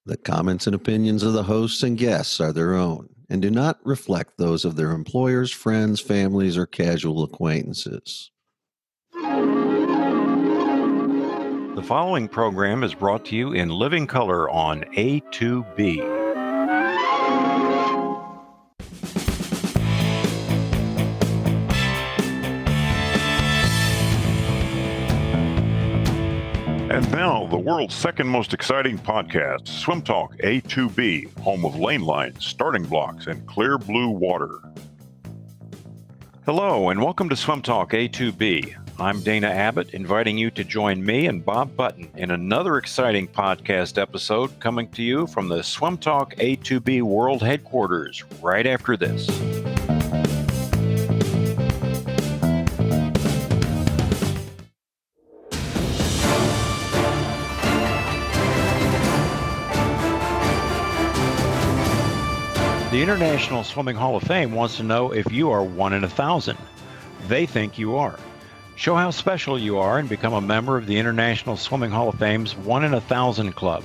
The comments and opinions of the hosts and guests are their own and do not reflect those of their employers, friends, families, or casual acquaintances. The following program is brought to you in living color on A2B. And now, the world's second most exciting podcast, Swim Talk A2B, home of lane lines, starting blocks, and clear blue water. Hello, and welcome to Swim Talk A2B. I'm Dana Abbott, inviting you to join me and Bob Button in another exciting podcast episode coming to you from the Swim Talk A2B World Headquarters right after this. The International Swimming Hall of Fame wants to know if you are 1 in 1,000. They think you are. Show how special you are and become a member of the International Swimming Hall of Fame's 1 in 1,000 Club.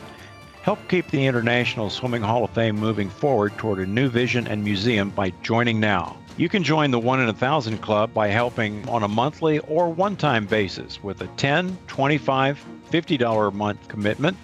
Help keep the International Swimming Hall of Fame moving forward toward a new vision and museum by joining now. You can join the 1 in 1,000 Club by helping on a monthly or one-time basis with a $10, $25, $50 a month commitment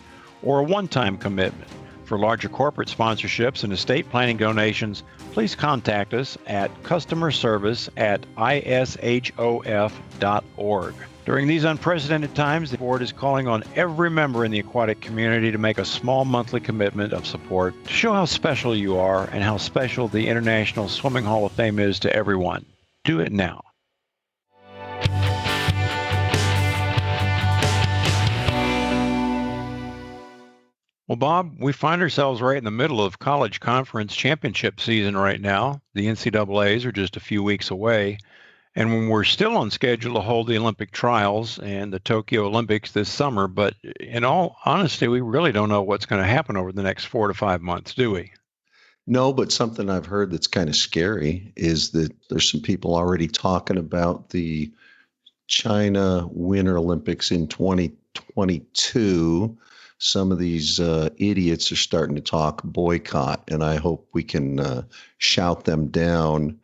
or a one-time commitment. For larger corporate sponsorships and estate planning donations, please contact us at customerservice@ishof.org. During these unprecedented times, the board is calling on every member in the aquatic community to make a small monthly commitment of support to show how special you are and how special the International Swimming Hall of Fame is to everyone. Do it now. Well, Bob, we find ourselves right in the middle of college conference championship season right now. The NCAAs are just a few weeks away. And when we're still on schedule to hold the Olympic trials and the Tokyo Olympics this summer, but in all honesty, we really don't know what's going to happen over the next 4 to 5 months, do we? No, but something I've heard that's kind of scary is that there's some people already talking about the China Winter Olympics in 2022. Some of these idiots are starting to talk boycott, and I hope we can shout them down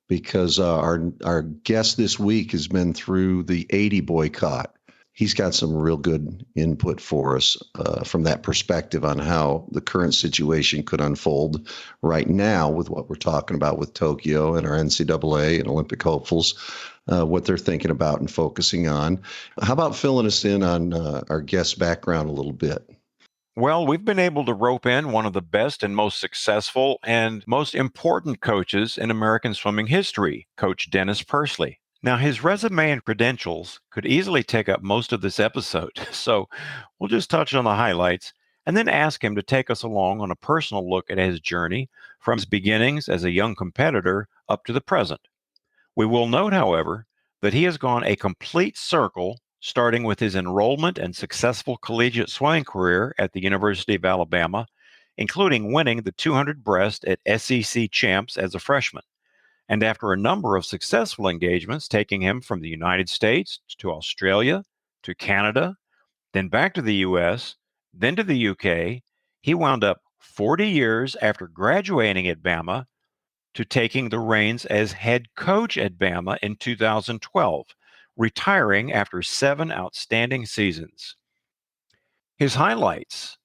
because our guest this week has been through the 80 boycott. He's got some real good input for us from that perspective on how the current situation could unfold right now with what we're talking about with Tokyo and our NCAA and Olympic hopefuls, what they're thinking about and focusing on. How about filling us in on our guest's background a little bit? Well, we've been able to rope in one of the best and most successful and most important coaches in American swimming history, Coach Dennis Pursley. Now, his resume and credentials could easily take up most of this episode, so we'll just touch on the highlights and then ask him to take us along on a personal look at his journey from his beginnings as a young competitor up to the present. We will note, however, that he has gone a complete circle, starting with his enrollment and successful collegiate swimming career at the University of Alabama, including winning the 200 breast at SEC Champs as a freshman. And after a number of successful engagements taking him from the United States to Australia to Canada, then back to the U.S., then to the U.K., he wound up 40 years after graduating at Bama to taking the reins as head coach at Bama in 2012, retiring after 7 outstanding seasons. His highlights: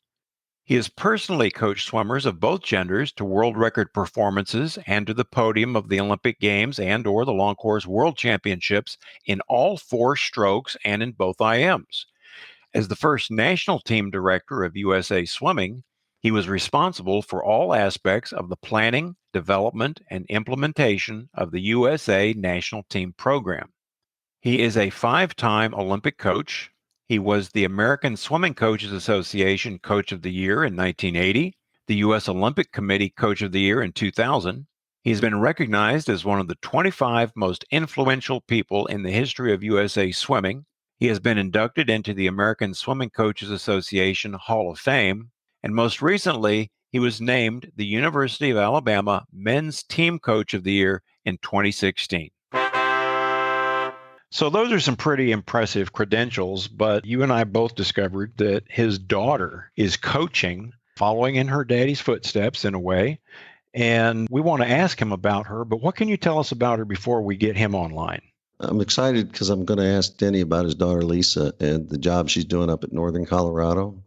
he has personally coached swimmers of both genders to world record performances and to the podium of the Olympic Games and or the Long Course World Championships in all 4 strokes and in both IMs. As the first national team director of USA Swimming, he was responsible for all aspects of the planning, development, and implementation of the USA National Team Program. He is a 5-time Olympic coach. He was the American Swimming Coaches Association Coach of the Year in 1980, the U.S. Olympic Committee Coach of the Year in 2000. He's been recognized as one of the 25 most influential people in the history of USA Swimming. He has been inducted into the American Swimming Coaches Association Hall of Fame, and most recently, he was named the University of Alabama Men's Team Coach of the Year in 2016. So those are some pretty impressive credentials, but you and I both discovered that his daughter is coaching following in her daddy's footsteps in a way. And we want to ask him about her, but what can you tell us about her before we get him online? I'm excited because I'm going to ask Denny about his daughter, Lisa, and the job she's doing up at Northern Colorado.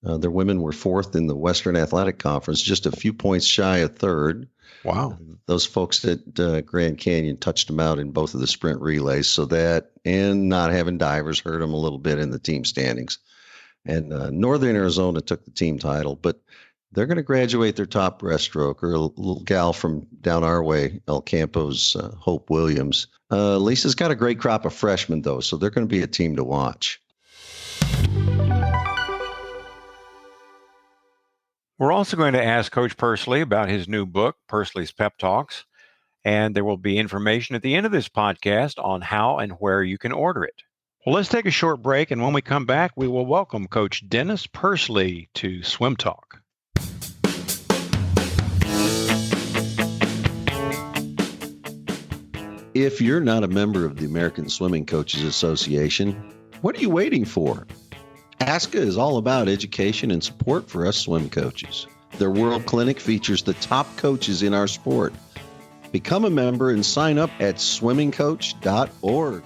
Their women were fourth in the Western Athletic Conference, just a few points shy of third. Wow. Those folks at Grand Canyon touched them out in both of the sprint relays. So that and not having divers hurt them a little bit in the team standings. And Northern Arizona took the team title, but they're going to graduate their top breaststroker, a little gal from down our way, El Campo's Hope Williams. Lisa's got a great crop of freshmen, though, so they're going to be a team to watch. We're also going to ask Coach Pursley about his new book, Pursley's Pep Talks, and there will be information at the end of this podcast on how and where you can order it. Well, let's take a short break, and when we come back, we will welcome Coach Dennis Pursley to Swim Talk. If you're not a member of the American Swimming Coaches Association, what are you waiting for? ASCA is all about education and support for us swim coaches. Their World Clinic features the top coaches in our sport. Become a member and sign up at swimmingcoach.org.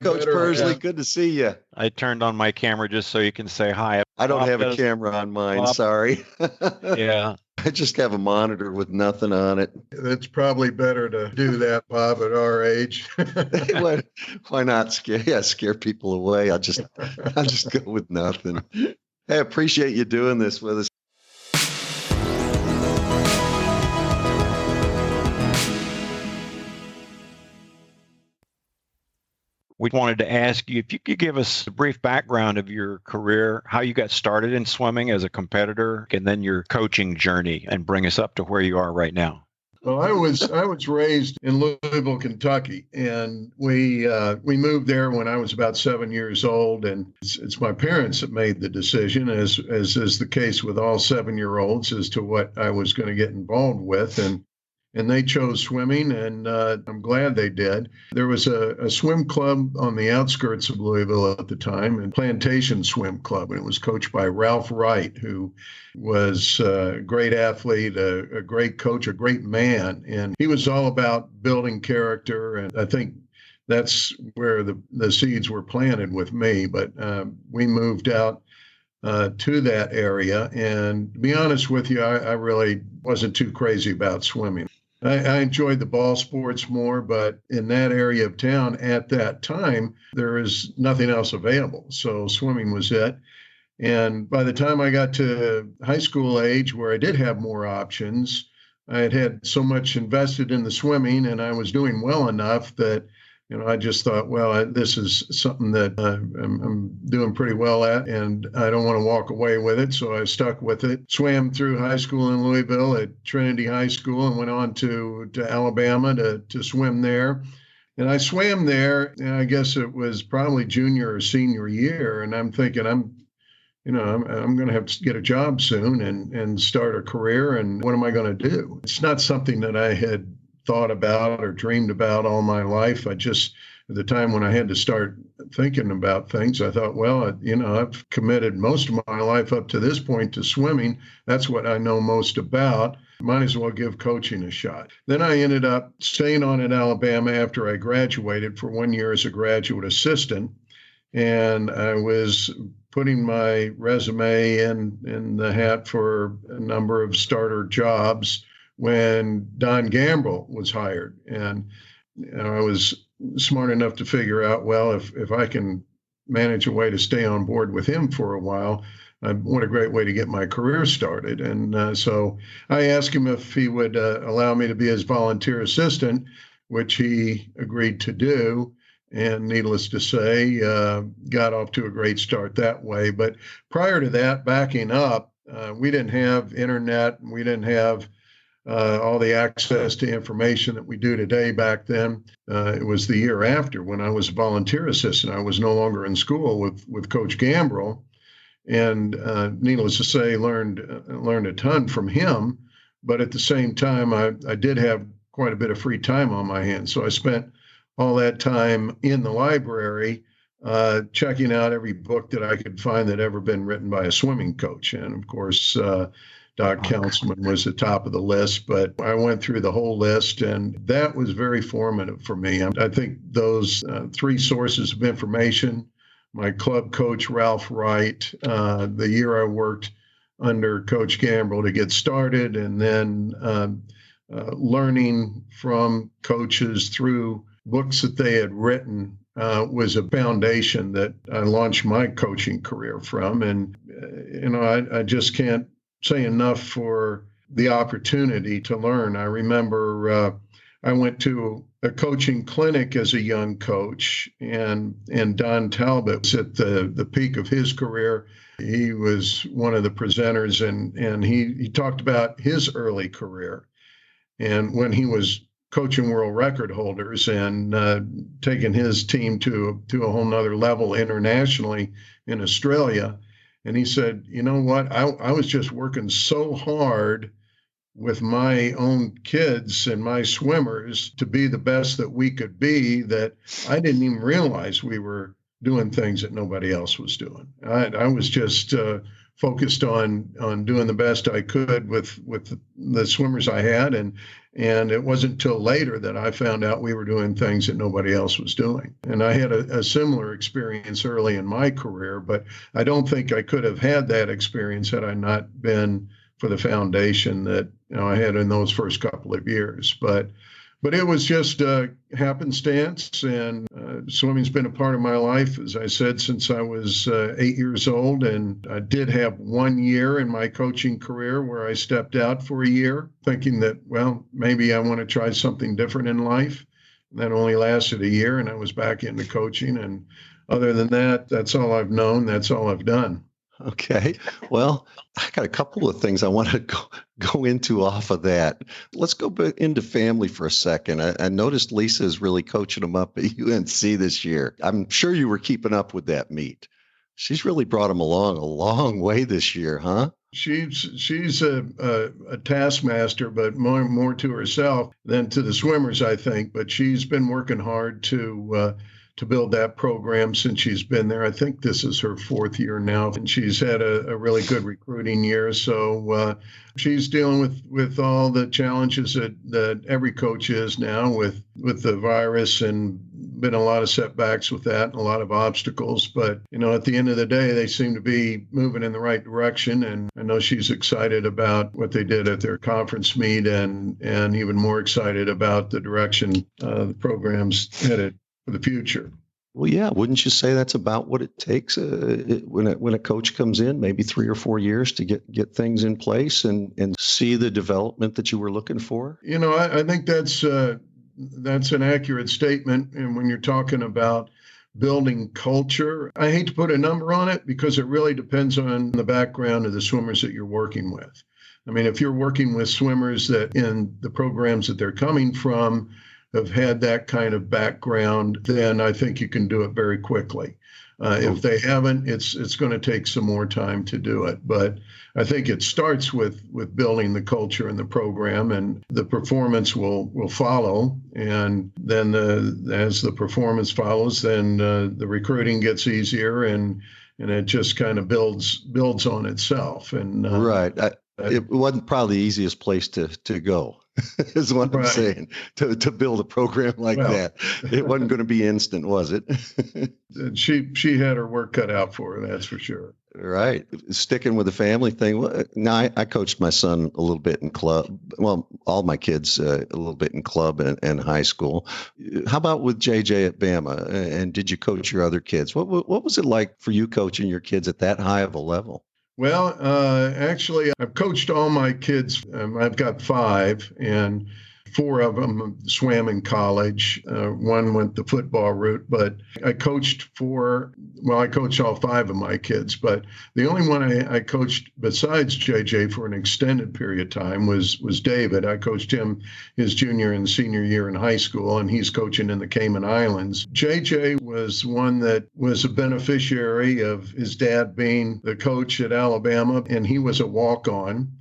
Coach Pursley, good to see you. I turned on my camera just so you can say hi. I don't have a camera on mine, sorry. Yeah. I just have a monitor with nothing on it. It's probably better to do that, Bob, at our age. Why not scare people away? I'll just go with nothing. Hey, I appreciate you doing this with us. We wanted to ask you if you could give us a brief background of your career, how you got started in swimming as a competitor, and then your coaching journey, and bring us up to where you are right now. Well, I was raised in Louisville, Kentucky, and we moved there when I was about 7 years old, and it's my parents that made the decision, as is the case with all 7-year-olds, as to what I was going to get involved with, and they chose swimming, and I'm glad they did. There was a swim club on the outskirts of Louisville at the time, and Plantation Swim Club, and it was coached by Ralph Wright, who was a great athlete, a great coach, a great man, and he was all about building character, and I think that's where the seeds were planted with me. But we moved out to that area, and to be honest with you, I really wasn't too crazy about swimming. I enjoyed the ball sports more, but in that area of town at that time, there is nothing else available. So swimming was it. And by the time I got to high school age, where I did have more options, I had so much invested in the swimming, and I was doing well enough that, I just thought, well, this is something that I'm doing pretty well at, and I don't want to walk away with it. So I stuck with it. Swam through high school in Louisville at Trinity High School, and went on to Alabama to swim there. And I swam there, and I guess it was probably junior or senior year. And I'm thinking, I'm going to have to get a job soon and start a career. And what am I going to do? It's not something that I had thought about or dreamed about all my life. I just, at the time when I had to start thinking about things, I thought, well, I've committed most of my life up to this point to swimming. That's what I know most about. Might as well give coaching a shot. Then I ended up staying on at Alabama after I graduated for 1 year as a graduate assistant. And I was putting my resume in the hat for a number of starter jobs when Don Gambrell was hired. And I was smart enough to figure out, well, if I can manage a way to stay on board with him for a while, what a great way to get my career started. And so I asked him if he would allow me to be his volunteer assistant, which he agreed to do. And needless to say, got off to a great start that way. But prior to that, backing up, we didn't have internet. We didn't have all the access to information that we do today. Back then. It was the year after when I was a volunteer assistant. I was no longer in school with Coach Gambrell. and needless to say, learned a ton from him. But at the same time, I did have quite a bit of free time on my hands, so I spent all that time in the library checking out every book that I could find that ever been written by a swimming coach. And of course, Doc Councilman was the top of the list, but I went through the whole list, and that was very formative for me. I think those three sources of information, my club coach, Ralph Wright, the year I worked under Coach Gambrell to get started, and then learning from coaches through books that they had written was a foundation that I launched my coaching career from. And, I just can't say enough for the opportunity to learn. I remember I went to a coaching clinic as a young coach, and Don Talbot was at the peak of his career. He was one of the presenters, and he talked about his early career and when he was coaching world record holders and taking his team to a whole nother level internationally in Australia. And he said, you know what, I was just working so hard with my own kids and my swimmers to be the best that we could be that I didn't even realize we were doing things that nobody else was doing. I was just focused on doing the best I could with the swimmers I had, and it wasn't until later that I found out we were doing things that nobody else was doing. And I had a similar experience early in my career, but I don't think I could have had that experience had I not been for the foundation that I had in those first couple of years. But it was just happenstance, and swimming's been a part of my life, as I said, since I was 8 years old. And I did have 1 year in my coaching career where I stepped out for a year, thinking that, well, maybe I want to try something different in life. And that only lasted a year, and I was back into coaching. And other than that, that's all I've known. That's all I've done. Okay. Well, I got a couple of things I want to go into off of that. Let's go into family for a second. I noticed Lisa is really coaching them up at UNC this year. I'm sure you were keeping up with that meet. She's really brought them along a long way this year, huh? She's a taskmaster, but more to herself than to the swimmers, I think. But she's been working hard to build that program since she's been there. I think this is her fourth year now, and she's had a really good recruiting year. So she's dealing with all the challenges that every coach is now with the virus, and been a lot of setbacks with that and a lot of obstacles. But, at the end of the day, they seem to be moving in the right direction. And I know she's excited about what they did at their conference meet, and even more excited about the direction the program's headed for the future. Well, yeah, wouldn't you say that's about what it takes when a coach comes in, maybe 3 or 4 years to get things in place and see the development that you were looking for? I think that's an accurate statement. And when you're talking about building culture, I hate to put a number on it because it really depends on the background of the swimmers that you're working with. I mean, if you're working with swimmers that in the programs that they're coming from have had that kind of background, then I think you can do it very quickly. If they haven't, it's going to take some more time to do it. But I think it starts with building the culture in the program, and the performance will follow. And then as the performance follows, then the recruiting gets easier, and it just kind of builds on itself. And right. It wasn't probably the easiest place to go. Is what I'm saying, to build a program like that. It wasn't going to be instant, was it? She had her work cut out for her, that's for sure. Right. Sticking with the family thing. Now, I coached my son a little bit in club. Well, all my kids a little bit in club and high school. How about with JJ at Bama? And did you coach your other kids? What was it like for you coaching your kids at that high of a level? Well, actually, I've coached all my kids. I've got 5, and four of them swam in college. One went the football route, but I coached I coached all five of my kids, but the only one I coached besides JJ for an extended period of time was David. I coached him his junior and senior year in high school, and he's coaching in the Cayman Islands. JJ was one that was a beneficiary of his dad being the coach at Alabama, and he was a walk-on.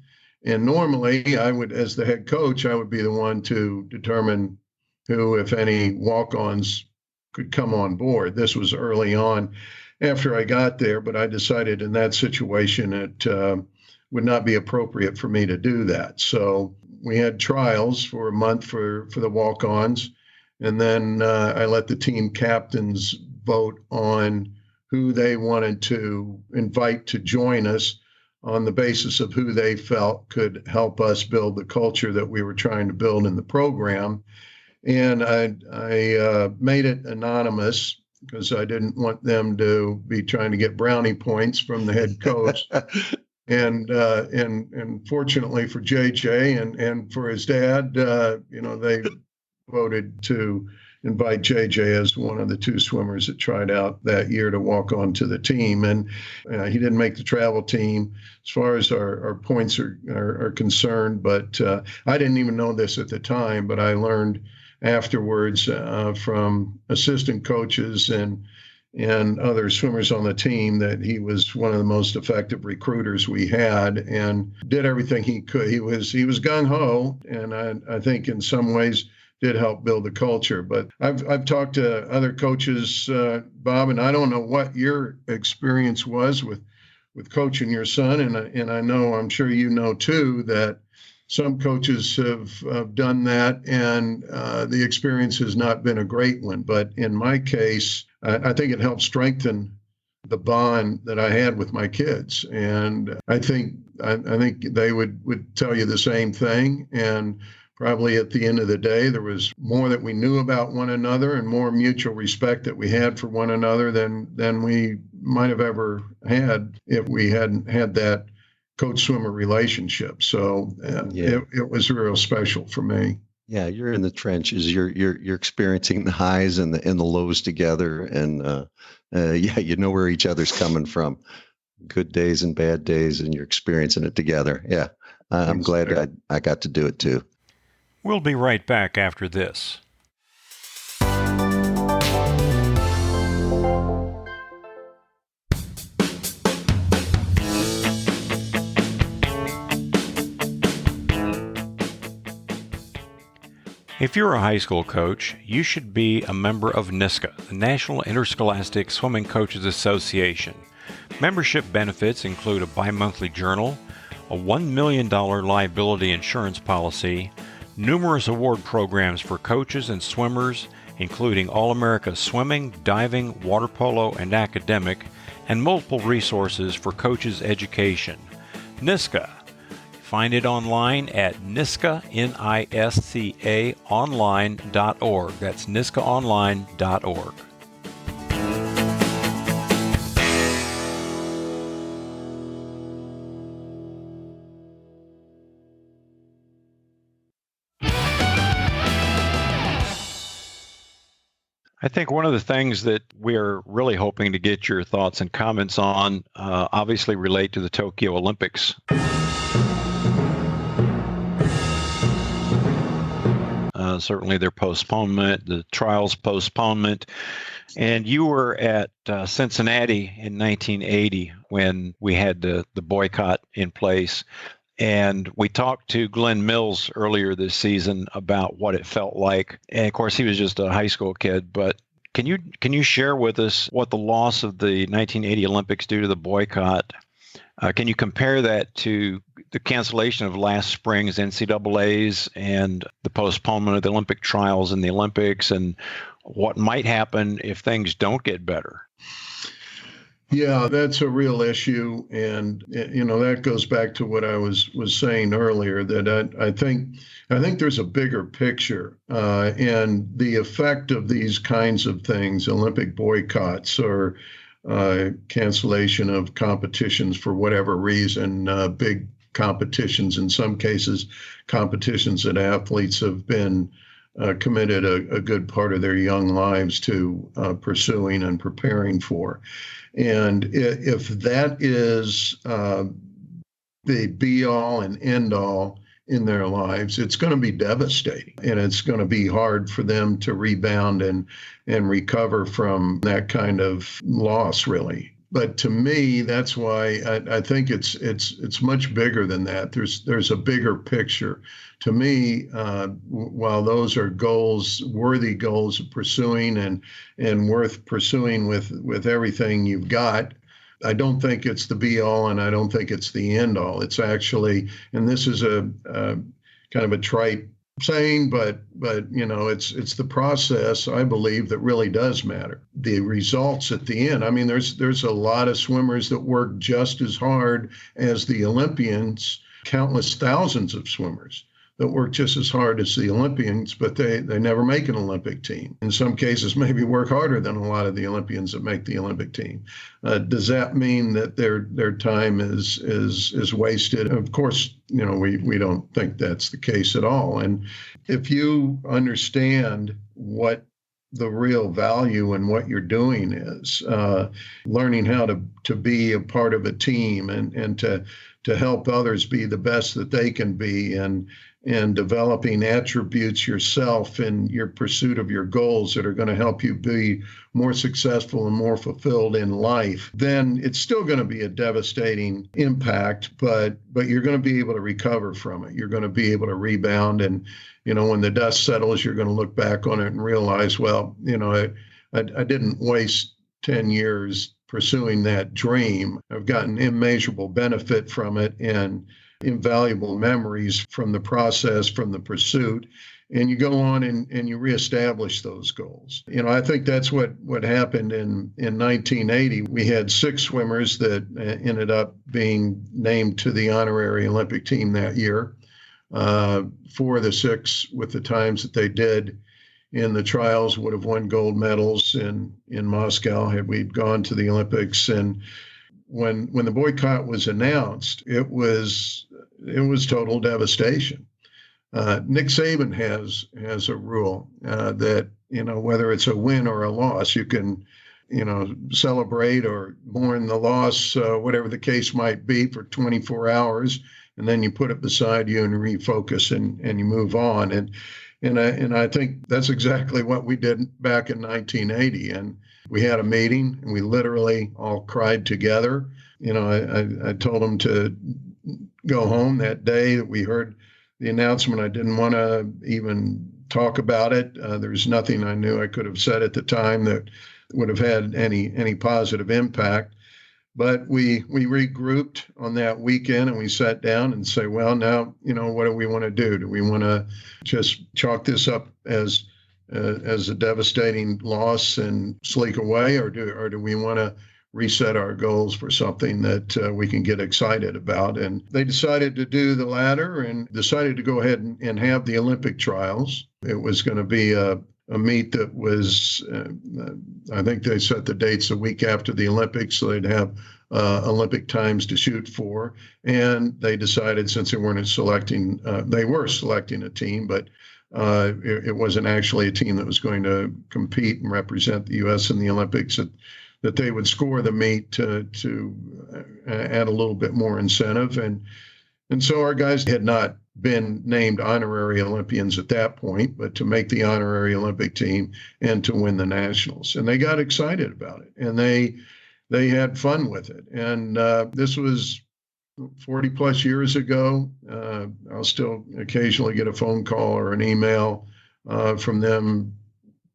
And normally I would, as the head coach, I would be the one to determine who, if any, walk-ons could come on board. This was early on after I got there, but I decided in that situation it would not be appropriate for me to do that. So we had trials for a month for the walk-ons, and then I let the team captains vote on who they wanted to invite to join us on the basis of who they felt could help us build the culture that we were trying to build in the program. And I made it anonymous because I didn't want them to be trying to get brownie points from the head coach. And fortunately for JJ and for his dad, they voted to invite JJ as one of the two swimmers that tried out that year to walk on to the team. And he didn't make the travel team as far as our points are concerned. But I didn't even know this at the time, but I learned afterwards from assistant coaches and other swimmers on the team that he was one of the most effective recruiters we had and did everything he could. He was gung-ho, and I think in some ways did help build the culture. But I've talked to other coaches, Bob, and I don't know what your experience was with coaching your son, and I know, I'm sure you know too, that some coaches have done that, and the experience has not been a great one. But in my case, I think it helped strengthen the bond that I had with my kids, and I think they would tell you the same thing. And probably at the end of the day, there was more that we knew about one another and more mutual respect that we had for one another than we might have ever had if we hadn't had that coach-swimmer relationship. So it was real special for me. Yeah, you're in the trenches. You're experiencing the highs and the lows together, and you know where each other's coming from. Good days and bad days, and you're experiencing it together. Yeah, I'm glad I got to do it too. We'll be right back after this. If you're a high school coach, you should be a member of NISCA, the National Interscholastic Swimming Coaches Association. Membership benefits include a bi-monthly journal, a $1 million liability insurance policy, numerous award programs for coaches and swimmers, including All-America Swimming, Diving, Water Polo, and Academic, and multiple resources for coaches' education. NISCA. Find it online at NISCA, N-I-S-C-A, online.org. That's niscaonline.org. I think one of the things that we're really hoping to get your thoughts and comments on obviously relate to the Tokyo Olympics. Certainly their postponement, the trials postponement. And you were at Cincinnati in 1980 when we had the boycott in place. And we talked to Glenn Mills earlier this season about what it felt like. And of course, he was just a high school kid. But can you share with us what the loss of the 1980 Olympics due to the boycott? Can you compare that to the cancellation of last spring's NCAAs and the postponement of the Olympic trials and the Olympics, and what might happen if things don't get better? Yeah, that's a real issue. And, that goes back to what I was saying earlier, that I think there's a bigger picture and the effect of these kinds of things, Olympic boycotts or cancellation of competitions for whatever reason, big competitions, in some cases, competitions that athletes have been committed a good part of their young lives to pursuing and preparing for. And if that is the be all and end all in their lives, it's going to be devastating, and it's going to be hard for them to rebound and recover from that kind of loss, really. But to me, that's why I think it's much bigger than that. There's a bigger picture. To me, while those are goals, worthy goals of pursuing and worth pursuing with everything you've got, I don't think it's the be all, and I don't think it's the end all. It's actually, and this is a kind of a trite saying, but it's the process, I believe, that really does matter. The results at the end. I mean, there's a lot of swimmers that work just as hard as the Olympians, countless thousands of swimmers that work just as hard as the Olympians, but they never make an Olympic team. In some cases, maybe work harder than a lot of the Olympians that make the Olympic team. Does that mean that their time is wasted? Of course, we don't think that's the case at all. And if you understand what the real value in what you're doing is, learning how to be a part of a team and to help others be the best that they can be, and developing attributes yourself in your pursuit of your goals that are going to help you be more successful and more fulfilled in life, then it's still going to be a devastating impact, but you're going to be able to recover from it. You're going to be able to rebound. And, when the dust settles, you're going to look back on it and realize, well, I didn't waste 10 years pursuing that dream. I've gotten immeasurable benefit from it and invaluable memories from the process, from the pursuit. And you go on and you reestablish those goals. I think that's what happened in 1980. We had 6 swimmers that ended up being named to the honorary Olympic team that year. 4 of the 6, with the times that they did in the trials, would have won gold medals in Moscow had we gone to the Olympics. And when the boycott was announced, it was total devastation. Nick Saban has a rule that whether it's a win or a loss, you can celebrate or mourn the loss, whatever the case might be, for 24 hours, and then you put it beside you and refocus and you move on. And I think that's exactly what we did back in 1980. And we had a meeting and we literally all cried together. I told them to go home that day that we heard the announcement. I didn't want to even talk about it. There's nothing I knew I could have said at the time that would have had any positive impact. But we regrouped on that weekend and we sat down and say, well, now, what do we want to do? Do we want to just chalk this up as a devastating loss and sleek away, or do we want to reset our goals for something that we can get excited about? And they decided to do the latter and decided to go ahead and have the Olympic trials. It was going to be a meet that was, I think they set the dates a week after the Olympics, so they'd have Olympic times to shoot for. And they decided, since they were selecting a team, but it wasn't actually a team that was going to compete and represent the U.S. in the Olympics, that they would score the meet to add a little bit more incentive. And so our guys had not been named honorary Olympians at that point, but to make the honorary Olympic team and to win the nationals. And they got excited about it, and they had fun with it. And this was 40 plus years ago. I'll still occasionally get a phone call or an email from them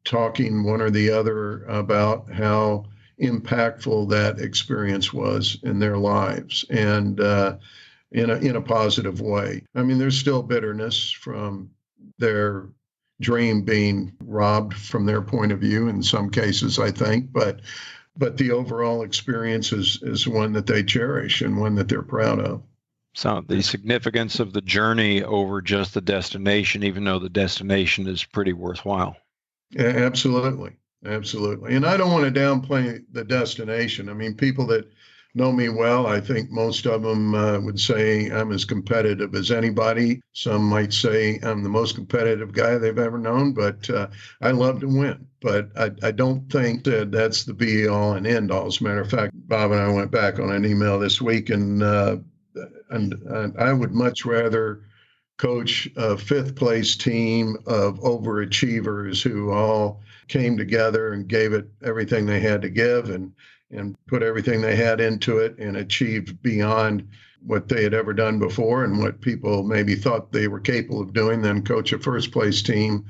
talking one or the other about how impactful that experience was in their lives, and in a positive way. I mean, there's still bitterness from their dream being robbed from their point of view in some cases, I think, but the overall experience is one that they cherish and one that they're proud of. So the significance of the journey over just the destination, even though the destination is pretty worthwhile. Absolutely. And I don't want to downplay the destination. I mean, people that know me well. I think most of them would say I'm as competitive as anybody. Some might say I'm the most competitive guy they've ever known, but I love to win. But I don't think that that's the be all and end all. As a matter of fact, Bob and I went back on an email this week, and I would much rather coach a fifth place team of overachievers who all came together and gave it everything they had to give and put everything they had into it and achieved beyond what they had ever done before and what people maybe thought they were capable of doing, than coach a first place team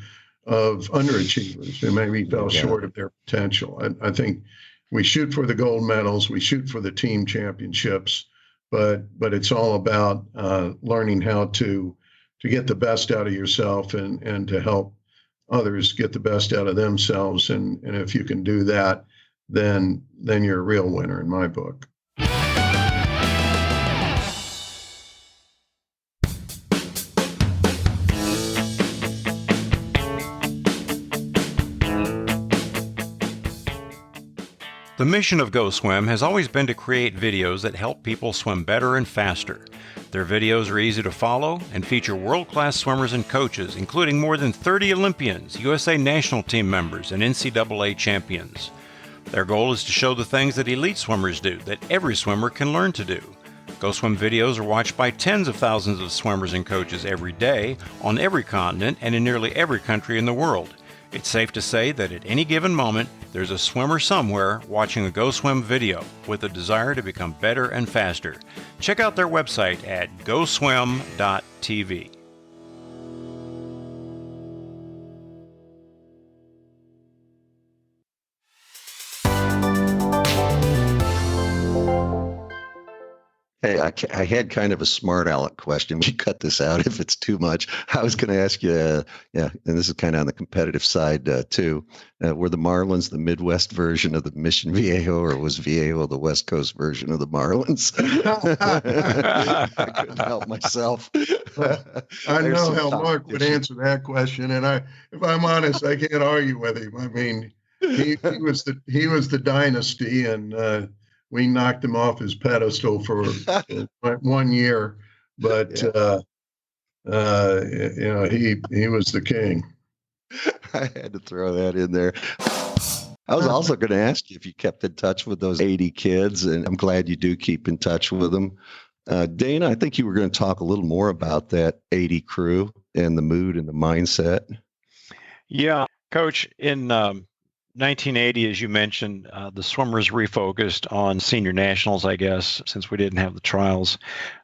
of underachievers who maybe fell short of their potential. I think we shoot for the gold medals, we shoot for the team championships, but it's all about learning how to get the best out of yourself and to help others get the best out of themselves. And if you can do that, then you're a real winner in my book. The mission of Go Swim has always been to create videos that help people swim better and faster. Their videos are easy to follow and feature world-class swimmers and coaches, including more than 30 Olympians, USA national team members, and NCAA champions. Their goal is to show the things that elite swimmers do that every swimmer can learn to do. Go Swim videos are watched by tens of thousands of swimmers and coaches every day on every continent and in nearly every country in the world. It's safe to say that at any given moment, there's a swimmer somewhere watching a Go Swim video with a desire to become better and faster. Check out their website at goswim.tv. Hey, I had kind of a smart aleck question. You cut this out if it's too much. I was going to ask you, and this is kind of on the competitive side too. Were the Marlins the Midwest version of the Mission Viejo, or was Viejo the West Coast version of the Marlins? I couldn't help myself. I know how Mark would answer that question, and if I'm honest, I can't argue with him. I mean, he was the dynasty, and we knocked him off his pedestal for 1 year, but he was the king. I had to throw that in there. I was also going to ask you if you kept in touch with those 80 kids, and I'm glad you do keep in touch with them. Dana, I think you were going to talk a little more about that 80 crew and the mood and the mindset. Yeah, Coach, in 1980, as you mentioned, the swimmers refocused on senior nationals, I guess, since we didn't have the trials.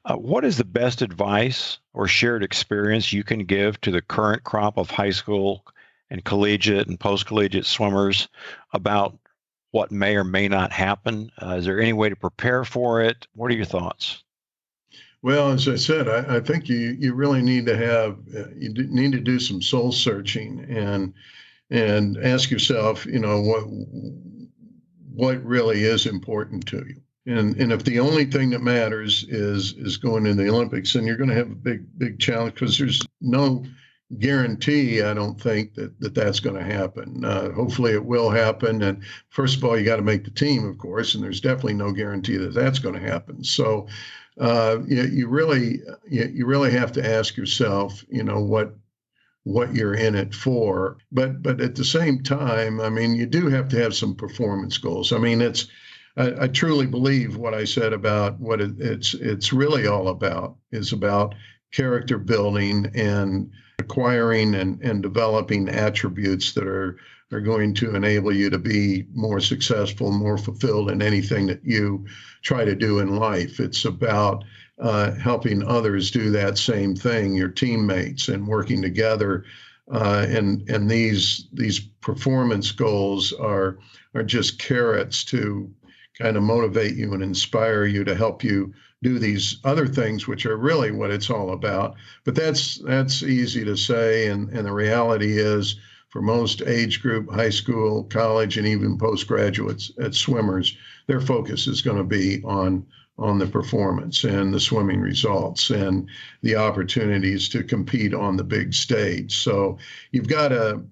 What is the best advice or shared experience you can give to the current crop of high school and collegiate and post-collegiate swimmers about what may or may not happen? Is there any way to prepare for it? What are your thoughts? Well, as I said, I think you really need to need to do some soul searching and ask yourself, what really is important to you. And if the only thing that matters is going to the Olympics, then you're going to have a big challenge, because there's no guarantee, I don't think, that's going to happen. Hopefully it will happen. And first of all, you got to make the team, of course, and there's definitely no guarantee that that's going to happen. So you really have to ask yourself, what you're in it for. But at the same time, I mean, you do have to have some performance goals. I mean, I truly believe what I said about what it's really all about is about character building and acquiring and developing attributes that are going to enable you to be more successful, more fulfilled in anything that you try to do in life. It's about helping others do that same thing, your teammates, and working together. And these performance goals are just carrots to kind of motivate you and inspire you to help you do these other things, which are really what it's all about. But that's easy to say, and the reality is, for most age group, high school, college, and even postgraduates at swimmers, their focus is going to be on the performance and the swimming results and the opportunities to compete on the big stage. So you've got to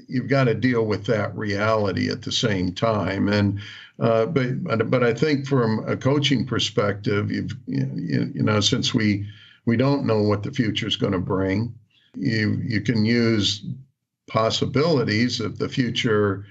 you've got to deal with that reality at the same time. And but I think from a coaching perspective, since we don't know what the future is going to bring, you can use possibilities of the future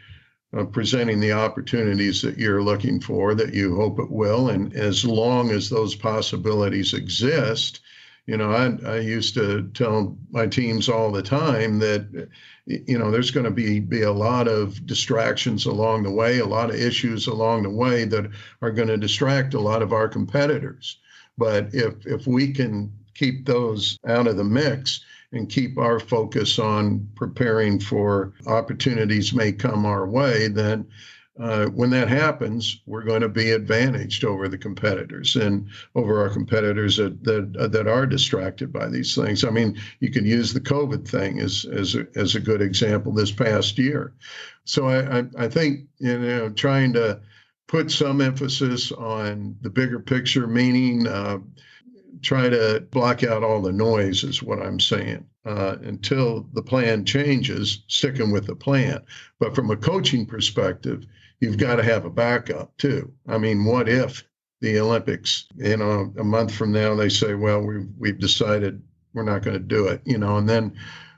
presenting the opportunities that you're looking for, that you hope it will. And as long as those possibilities exist, I used to tell my teams all the time that, there's going to be a lot of distractions along the way, a lot of issues along the way that are going to distract a lot of our competitors. But if we can keep those out of the mix and keep our focus on preparing for opportunities may come our way, then when that happens, we're going to be advantaged over the competitors and over our competitors that are distracted by these things. I mean, you can use the COVID thing as a good example this past year. So I think, trying to put some emphasis on the bigger picture, meaning try to block out all the noise is what I'm saying. Until the plan changes, sticking with the plan. But from a coaching perspective, you've got to have a backup too. I mean, what if the Olympics, a month from now, they say, well, we've decided we're not going to do it, and then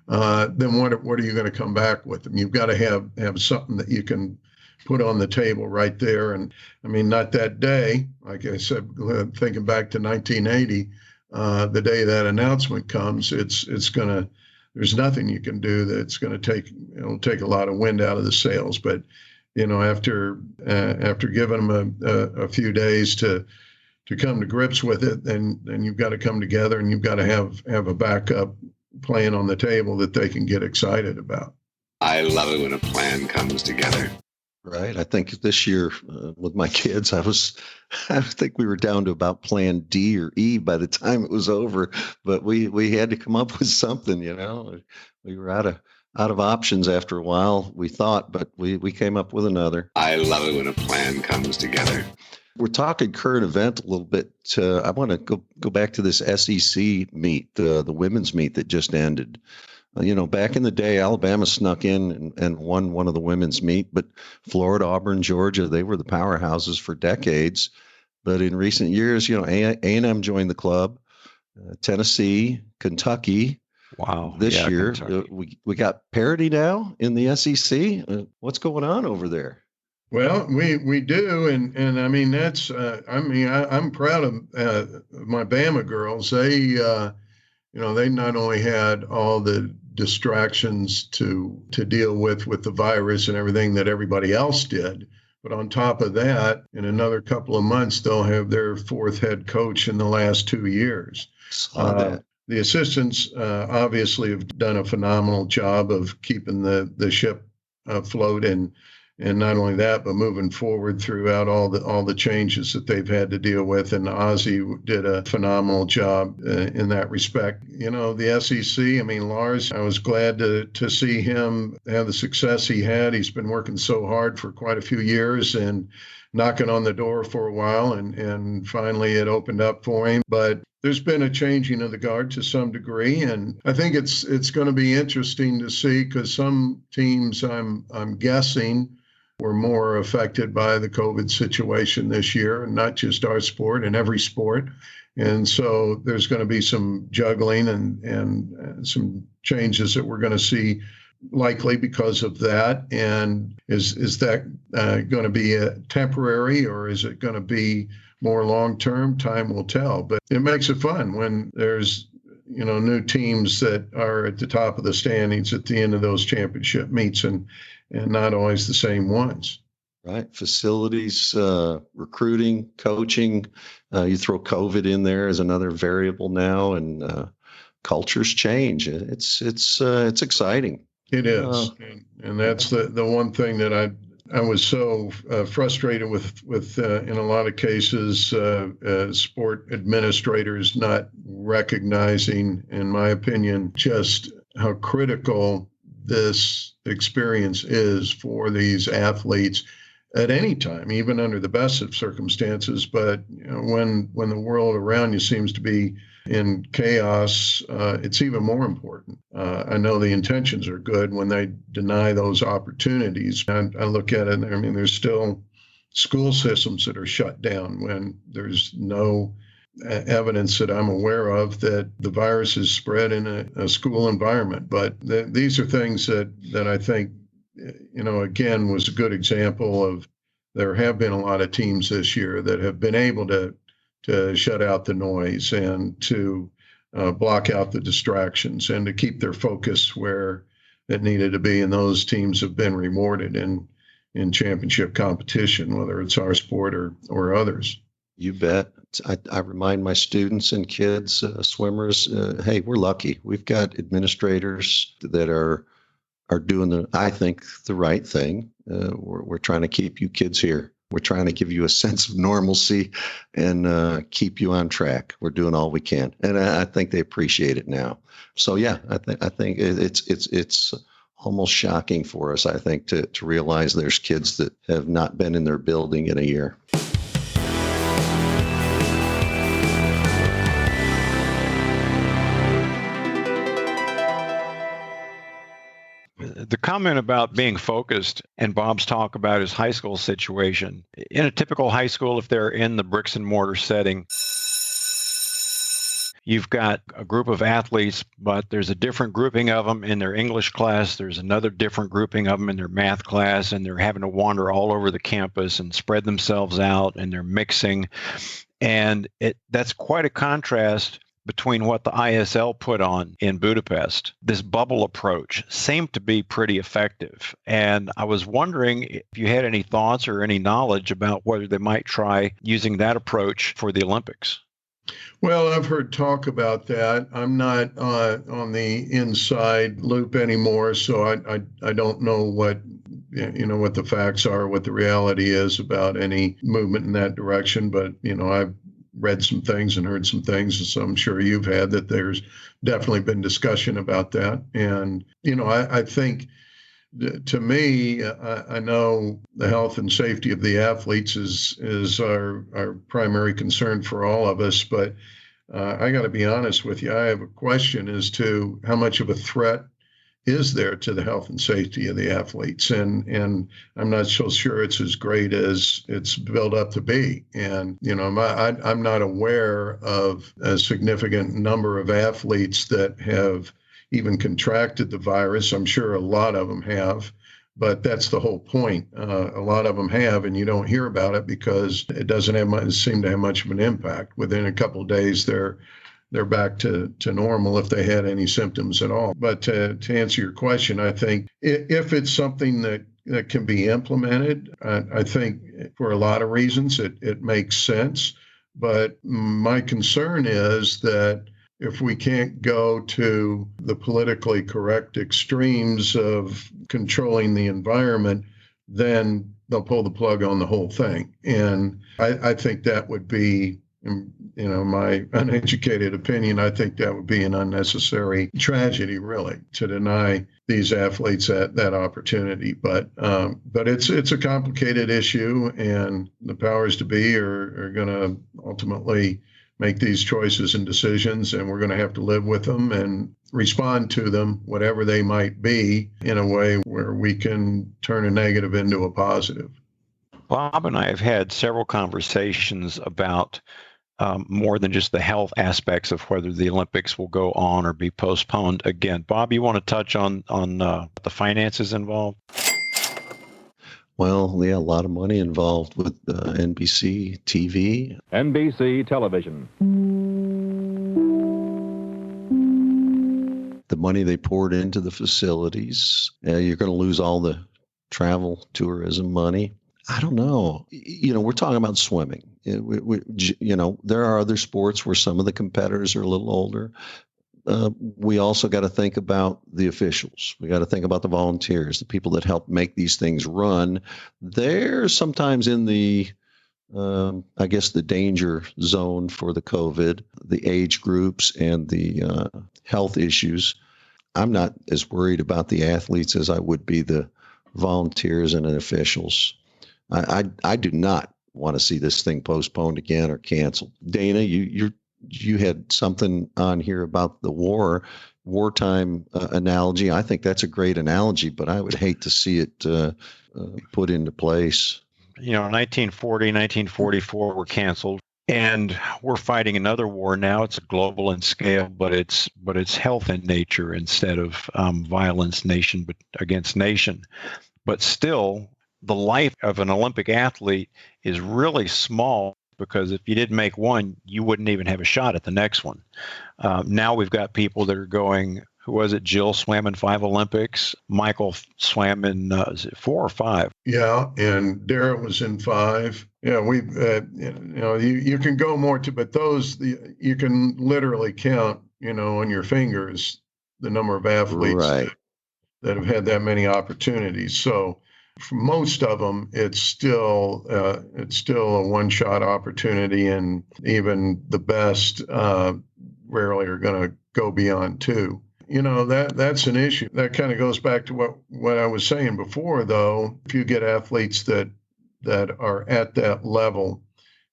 what are you going to come back with? And you've got to have something that you can put on the table right there. And I mean, not that day, like I said, thinking back to 1980, the day that announcement comes, there's nothing you can do that's going to take a lot of wind out of the sails. But, after giving them a few days to come to grips with it, then you've got to come together and you've got to have a backup plan on the table that they can get excited about. I love it when a plan comes together. Right. I think this year with my kids, I think we were down to about plan D or E by the time it was over, but we had to come up with something, we were out of options after a while, we thought, but we came up with another. I love it when a plan comes together. We're talking current event a little bit. I want to go back to this SEC meet, the women's meet that just ended. Back in the day, Alabama snuck in and won one of the women's meet, but Florida, Auburn, Georgia, they were the powerhouses for decades. But in recent years, A&M joined the club, Tennessee, Kentucky. Wow. This year, we got Parity now in the SEC. What's going on over there? Well, we do, and I mean I'm proud of my Bama girls. They they not only had all the distractions to deal with the virus and everything that everybody else did, but on top of that, in another couple of months, they'll have their fourth head coach in the last 2 years. The assistants obviously have done a phenomenal job of keeping the ship afloat, and not only that, but moving forward throughout all the changes that they've had to deal with. And Ozzie did a phenomenal job in that respect. The SEC, I mean, Lars, I was glad to see him have the success he had. He's been working so hard for quite a few years and knocking on the door for a while, and finally it opened up for him. But there's been a changing of the guard to some degree, and I think it's going to be interesting to see, because some teams, I'm guessing, were more affected by the COVID situation this year, and not just our sport, and every sport. And so there's going to be some juggling and some changes that we're going to see likely because of that. And is that going to be temporary, or is it going to be more long-term? Time will tell. But it makes it fun when there's new teams that are at the top of the standings at the end of those championship meets, and not always the same ones. Right. Facilities, recruiting, coaching. You throw COVID in there as another variable now, and cultures change. It's exciting. It is, and that's the one thing that I was so frustrated with in a lot of cases, sport administrators not recognizing, in my opinion, just how critical this experience is for these athletes at any time, even under the best of circumstances. But when the world around you seems to be in chaos, it's even more important. I know the intentions are good when they deny those opportunities. I look at it, I mean, there's still school systems that are shut down when there's no evidence that I'm aware of that the virus is spread in a school environment. But these are things that I think, again, was a good example of there have been a lot of teams this year that have been able to shut out the noise and to block out the distractions and to keep their focus where it needed to be. And those teams have been rewarded in championship competition, whether it's our sport or others. You bet. I remind my students and kids, swimmers, hey, we're lucky. We've got administrators that are doing I think the right thing. We're trying to keep you kids here. We're trying to give you a sense of normalcy and keep you on track. We're doing all we can, and I think they appreciate it now. So yeah, I think it's almost shocking for us, I think, to realize there's kids that have not been in their building in a year. The comment about being focused and Bob's talk about his high school situation. In a typical high school, if they're in the bricks and mortar setting, you've got a group of athletes, but there's a different grouping of them in their English class. There's another different grouping of them in their math class, and they're having to wander all over the campus and spread themselves out, and they're mixing. And that's quite a contrast between what the ISL put on in Budapest. This bubble approach seemed to be pretty effective. And I was wondering if you had any thoughts or any knowledge about whether they might try using that approach for the Olympics. Well, I've heard talk about that. I'm not on the inside loop anymore, so I don't know what the facts are, what the reality is about any movement in that direction. But I've read some things and heard some things, so I'm sure you've had that. There's definitely been discussion about that, and I think. To me, I know the health and safety of the athletes is our primary concern for all of us, but I got to be honest with you. I have a question as to how much of a threat is there to the health and safety of the athletes, and I'm not so sure it's as great as it's built up to be. And I'm not aware of a significant number of athletes that have even contracted the virus. I'm sure a lot of them have, but that's the whole point. A lot of them have, and you don't hear about it because it doesn't seem to have much of an impact. Within a couple of days, they're back to normal if they had any symptoms at all. But to answer your question, I think if it's something that can be implemented, I think for a lot of reasons it makes sense. But my concern is that if we can't go to the politically correct extremes of controlling the environment, then they'll pull the plug on the whole thing. And I think that would be, my uneducated opinion, I think that would be an unnecessary tragedy, really, to deny these athletes that opportunity. But it's a complicated issue, and the powers to be are going to ultimately make these choices and decisions, and we're going to have to live with them and respond to them, whatever they might be, in a way where we can turn a negative into a positive. Bob and I have had several conversations about more than just the health aspects of whether the Olympics will go on or be postponed again. Bob, you want to touch on the finances involved? Well, yeah, a lot of money involved with NBC TV. NBC television. The money they poured into the facilities. You're going to lose all the travel, tourism money. I don't know. We're talking about swimming. There are other sports where some of the competitors are a little older. We also got to think about the officials. We got to think about the volunteers, the people that help make these things run. They're sometimes in the, the danger zone for the COVID, the age groups and the health issues. I'm not as worried about the athletes as I would be the volunteers and the officials. I do not want to see this thing postponed again or canceled. Dana, you had something on here about the wartime analogy. I think that's a great analogy, but I would hate to see it put into place. 1940, 1944 were canceled, and we're fighting another war now. It's global in scale, but it's health in nature instead of violence, nation against nation. But still, the life of an Olympic athlete is really small, because if you didn't make one, you wouldn't even have a shot at the next one. Now we've got people that are going. Who was it? Jill swam in 5 Olympics. Michael swam in is it 4 or 5? Yeah, and Dara was in 5. Yeah, we you can go more to, but you can literally count on your fingers the number of athletes that have had that many opportunities. So for most of them, it's still a one-shot opportunity, and even the best rarely are going to go beyond 2. That's an issue. That kind of goes back to what I was saying before, though. If you get athletes that are at that level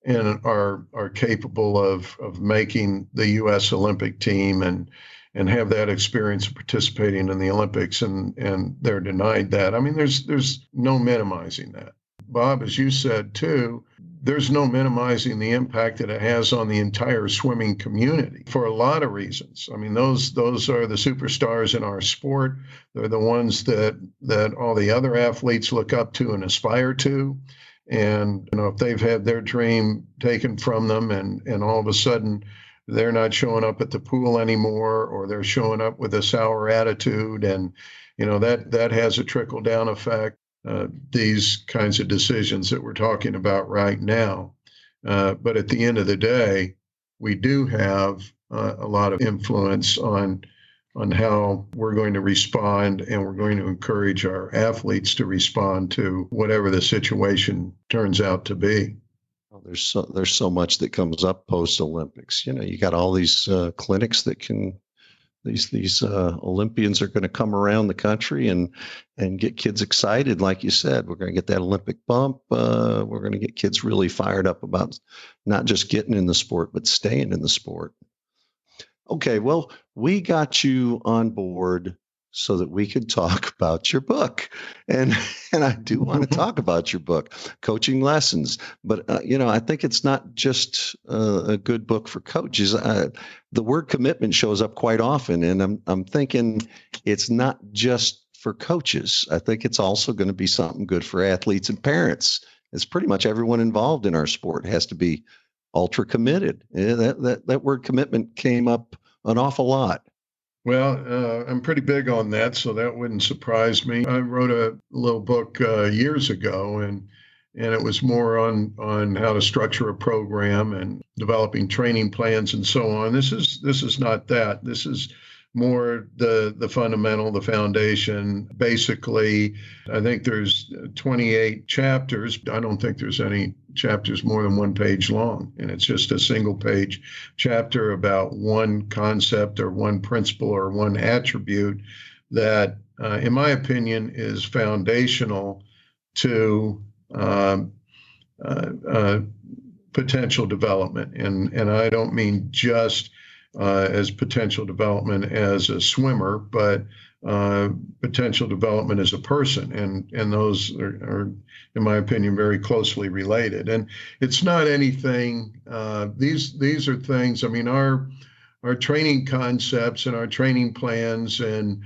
and are capable of making the U.S. Olympic team and have that experience of participating in the Olympics, and they're denied that. I mean, there's no minimizing that. Bob, as you said too, there's no minimizing the impact that it has on the entire swimming community for a lot of reasons. I mean, those are the superstars in our sport. They're the ones that all the other athletes look up to and aspire to. And if they've had their dream taken from them, and all of a sudden they're not showing up at the pool anymore, or they're showing up with a sour attitude, and that has a trickle down effect. These kinds of decisions that we're talking about right now. But at the end of the day, we do have a lot of influence on how we're going to respond, and we're going to encourage our athletes to respond to whatever the situation turns out to be. Well, there's so much that comes up post Olympics. You got all these clinics that can. These Olympians are going to come around the country and get kids excited. Like you said, we're going to get that Olympic bump. We're going to get kids really fired up about not just getting in the sport, but staying in the sport. Okay, well, we got you on board so that we could talk about your book. And I do want to talk about your book, Coaching Lessons. But, I think it's not just a good book for coaches. The word commitment shows up quite often. And I'm thinking it's not just for coaches. I think it's also going to be something good for athletes and parents. It's pretty much everyone involved in our sport has to be ultra committed. That word commitment came up an awful lot. Well, I'm pretty big on that, so that wouldn't surprise me. I wrote a little book years ago, and it was more on how to structure a program and developing training plans and so on. This is not that. This is more the fundamental, the foundation. Basically, I think there's 28 chapters. I don't think there's any chapters more than 1 page long, and it's just a single page chapter about one concept or one principle or one attribute that, in my opinion, is foundational to potential development. And I don't mean just as potential development as a swimmer, but potential development as a person. And those are, in my opinion, very closely related. And it's not anything, these are things, I mean, our training concepts and our training plans and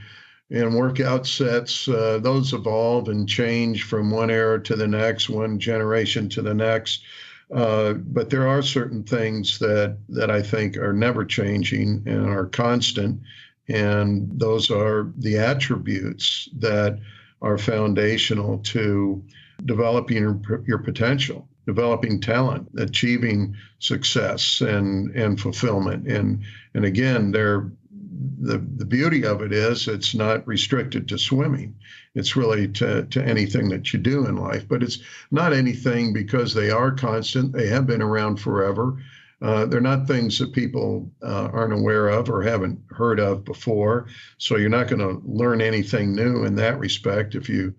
workout sets, those evolve and change from one era to the next, one generation to the next. But there are certain things that I think are never changing and are constant. And those are the attributes that are foundational to developing your potential, developing talent, achieving success and fulfillment. And again, the beauty of it is it's not restricted to swimming. It's really to anything that you do in life, but it's not anything because they are constant. They have been around forever. They're not things that people aren't aware of or haven't heard of before. So you're not going to learn anything new in that respect if you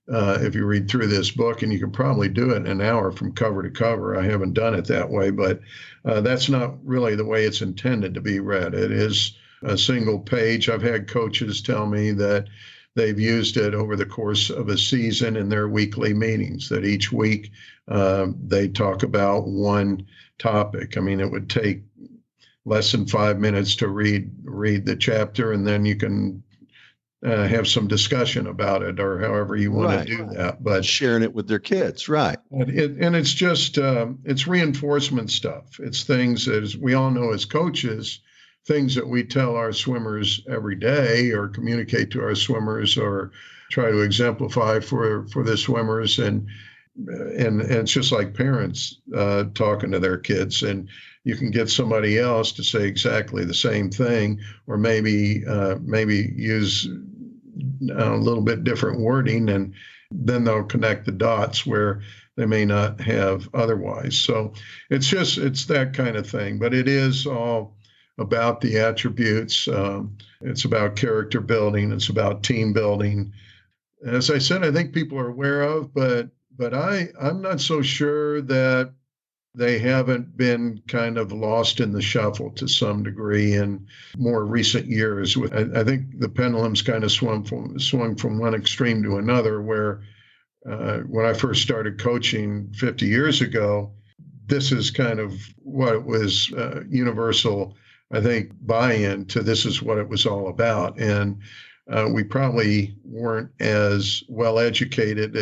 if you read through this book, and you can probably do it in an hour from cover to cover. I haven't done it that way, but that's not really the way it's intended to be read. It is a single page. I've had coaches tell me that they've used it over the course of a season in their weekly meetings, that each week they talk about one topic. I mean, it would take less than 5 minutes to read the chapter, and then you can have some discussion about it, or however you want to do that. But sharing it with their kids, right? And it's just it's reinforcement stuff. It's things, as we all know as coaches, things that we tell our swimmers every day, or communicate to our swimmers, or try to exemplify for the swimmers. And it's just like parents talking to their kids, and you can get somebody else to say exactly the same thing, or maybe use a little bit different wording, and then they'll connect the dots where they may not have otherwise. So it's that kind of thing. But it is all about the attributes. It's about character building. It's about team building. As I said, I think people are aware of, but I'm not so sure that they haven't been kind of lost in the shuffle to some degree in more recent years. I think the pendulum's kind of swung from one extreme to another, where when I first started coaching 50 years ago, this is kind of what it was, universal, I think, buy-in to this is what it was all about. And we probably weren't as well educated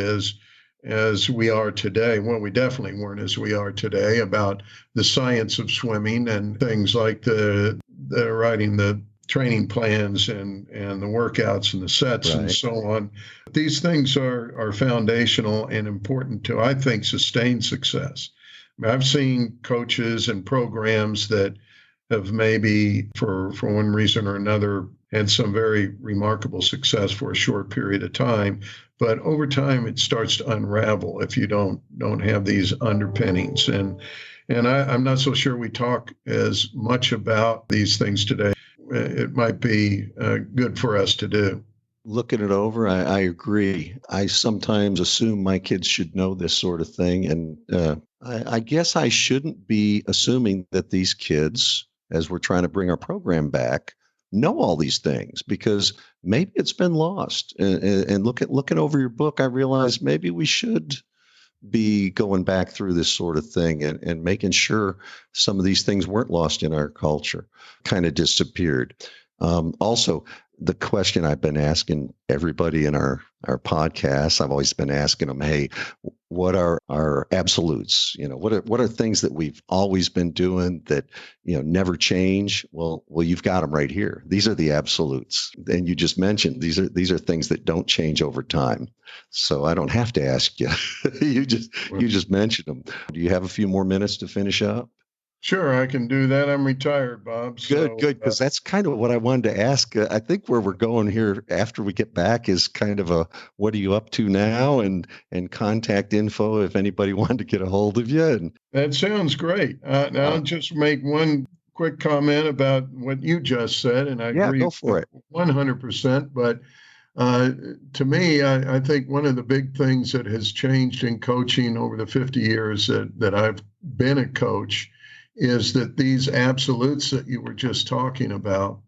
as we are today. Well, we definitely weren't as we are today about the science of swimming, and things like the writing the training plans and the workouts and the sets, right, and so on. These things are foundational and important to, I think, sustain success. I mean, I've seen coaches and programs that have maybe, for one reason or another, had some very remarkable success for a short period of time. But over time, it starts to unravel if you don't have these underpinnings. And I'm not so sure we talk as much about these things today. It might be good for us to do. Looking it over, I agree. I sometimes assume my kids should know this sort of thing. And I guess I shouldn't be assuming that these kids, as we're trying to bring our program back, know all these things, because maybe it's been lost. And looking over your book, I realized maybe we should be going back through this sort of thing and making sure some of these things weren't lost in our culture, kind of disappeared. Also, the question I've been asking everybody in our podcasts, I've always been asking them, hey, what are our absolutes? What are things that we've always been doing that, never change? Well, you've got them right here. These are the absolutes. And you just mentioned these are things that don't change over time. So I don't have to ask you. You just mentioned them. Do you have a few more minutes to finish up? Sure, I can do that. I'm retired, Bob. Good, because that's kind of what I wanted to ask. I think where we're going here after we get back is kind of a, what are you up to now, and contact info if anybody wanted to get a hold of you. And that sounds great. Now I'll just make one quick comment about what you just said, and I agree go for it. 100%. But to me, I think one of the big things that has changed in coaching over the 50 years that I've been a coach is that these absolutes that you were just talking about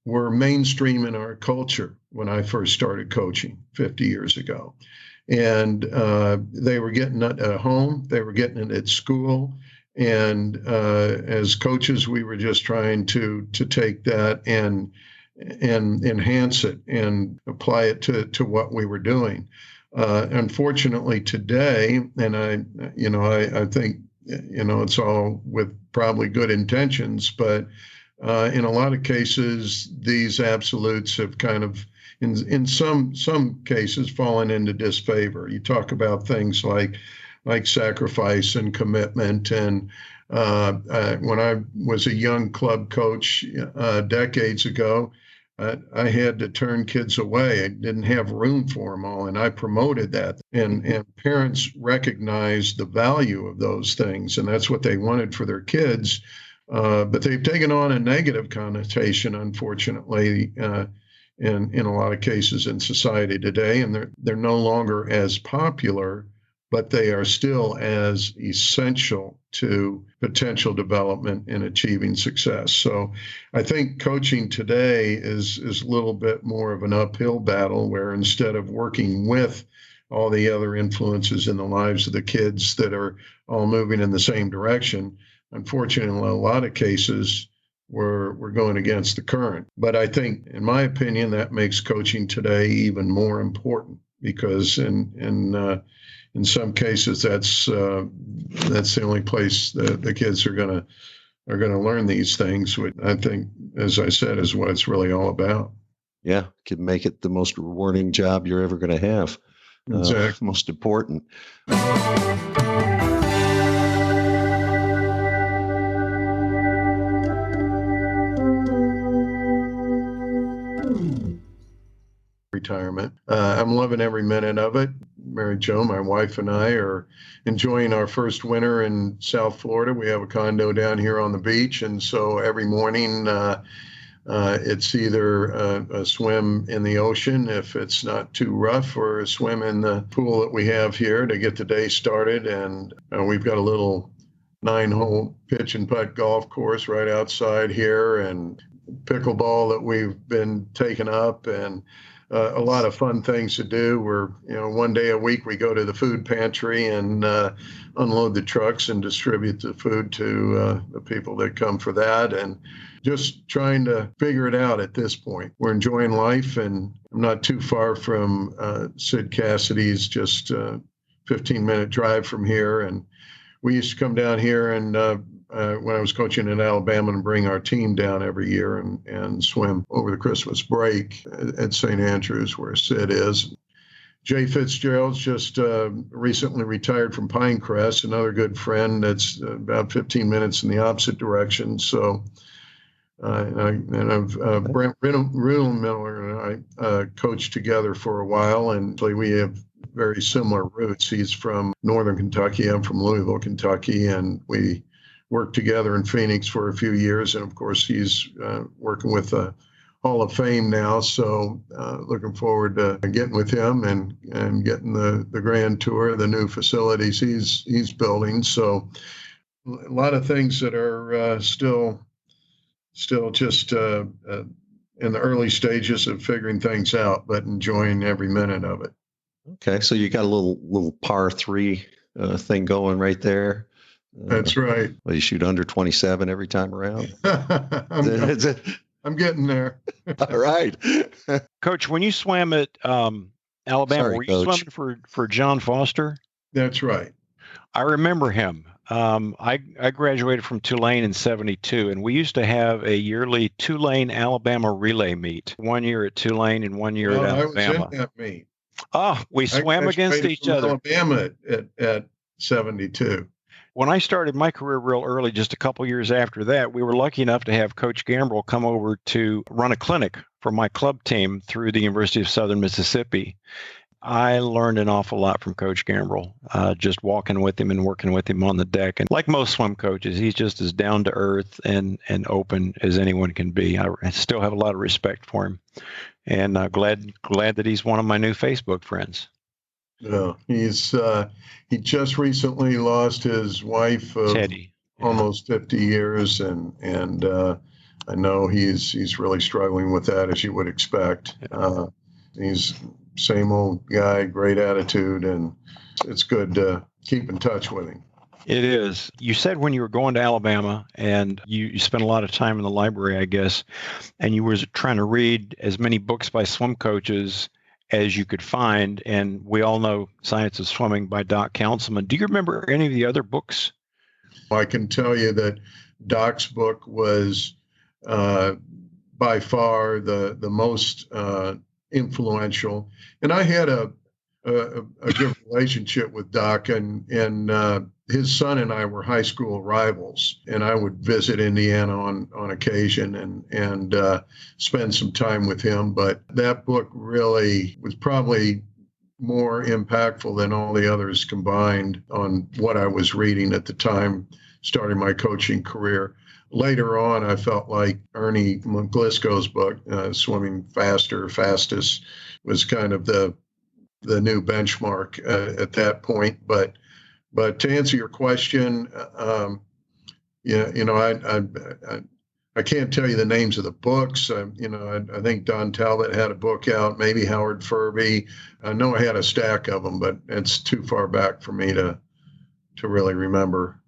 were mainstream in our culture when I first started coaching 50 years ago. And they were getting it at home, they were getting it at school. And as coaches, we were just trying to take that and enhance it and apply it to what we were doing. Unfortunately, today, and I think, it's all with probably good intentions, but in a lot of cases, these absolutes have kind of, in some cases, fallen into disfavor. You talk about things like sacrifice and commitment. And when I was a young club coach decades ago, I had to turn kids away. I didn't have room for them all, and I promoted that. And parents recognized the value of those things, and that's what they wanted for their kids. But they've taken on a negative connotation, unfortunately, in a lot of cases in society today, and they're no longer as popular, but they are still as essential to potential development in achieving success. So I think coaching today is a little bit more of an uphill battle, where instead of working with all the other influences in the lives of the kids that are all moving in the same direction, unfortunately, in a lot of cases, we're going against the current. But I think, in my opinion, that makes coaching today even more important, because in some cases that's the only place that the kids are going to learn these things, which I think, as I said, is what it's really all about. Yeah, could make it the most rewarding job you're ever going to have. Exactly. Most important. Retirement. I'm loving every minute of it. Mary Jo, my wife, and I are enjoying our first winter in South Florida. We have a condo down here on the beach, and so every morning it's either a swim in the ocean if it's not too rough, or a swim in the pool that we have here to get the day started. And we've got a little 9-hole pitch and putt golf course right outside here, and pickleball that we've been taking up, and a lot of fun things to do. We're, one day a week we go to the food pantry and unload the trucks and distribute the food to the people that come for that, and just trying to figure it out at this point. We're enjoying life, and I'm not too far from Sid Cassidy's, just a 15-minute drive from here. And we used to come down here and when I was coaching in Alabama, and bring our team down every year and swim over the Christmas break at St. Andrews, where Sid is. Jay Fitzgerald's just recently retired from Pinecrest, another good friend that's about 15 minutes in the opposite direction. So, Brent Riddlemiller and I coached together for a while, and we have very similar roots. He's from Northern Kentucky. I'm from Louisville, Kentucky, and we worked together in Phoenix for a few years. And of course, he's working with the Hall of Fame now. So looking forward to getting with him and getting the grand tour of the new facilities he's building. So a lot of things that are still just in the early stages of figuring things out, but enjoying every minute of it. Okay, so you got a little par 3 thing going right there. That's right. Well, you shoot under 27 every time around. I'm getting there. All right. Coach, when you swam at Alabama, Sorry, were you Coach. swimming for John Foster? That's right. I remember him. I graduated from Tulane in 72, and we used to have a yearly Tulane Alabama relay meet. 1 year at Tulane and 1 year at Alabama. I was in that meet. Oh, we swam against each other. Alabama at 72. When I started my career real early, just a couple years after that, we were lucky enough to have Coach Gambrill come over to run a clinic for my club team through the University of Southern Mississippi. I learned an awful lot from Coach Gambrill, just walking with him and working with him on the deck. And like most swim coaches, he's just as down to earth and open as anyone can be. I still have a lot of respect for him, and glad that he's one of my new Facebook friends. Yeah, he just recently lost his wife of Teddy. Almost 50 years, and I know he's really struggling with that, as you would expect. He's same old guy, great attitude, and it's good to keep in touch with him. It is. You said when you were going to Alabama and you spent a lot of time in the library, I guess, and you were trying to read as many books by swim coaches as you could find. And we all know Science of Swimming by Doc Councilman. Do you remember any of the other books? I can tell you that Doc's book was by far the most influential. And I had a good relationship with Doc, and his son and I were high school rivals, and I would visit Indiana on occasion and spend some time with him. But that book really was probably more impactful than all the others combined on what I was reading at the time, starting my coaching career. later on, I felt like Ernie McGlisco's book, Swimming Faster, Fastest, was kind of the new benchmark at that point. But to answer your question, I can't tell you the names of the books. I think Don Talbot had a book out, maybe Howard Furby. I know I had a stack of them, but it's too far back for me to really remember.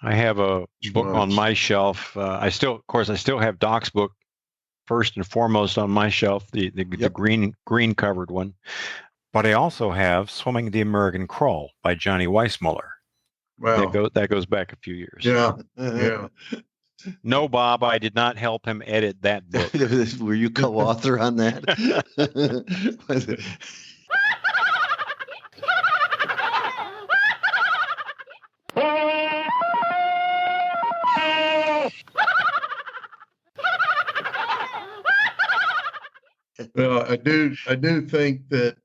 I have a book on my shelf. I still have Doc's book first and foremost on my shelf, the green covered one. But I also have Swimming the American Crawl by Johnny Weissmuller. Wow. That goes back a few years. Yeah. Yeah. No, Bob, I did not help him edit that book. Were you co-author on that? Well, I do think that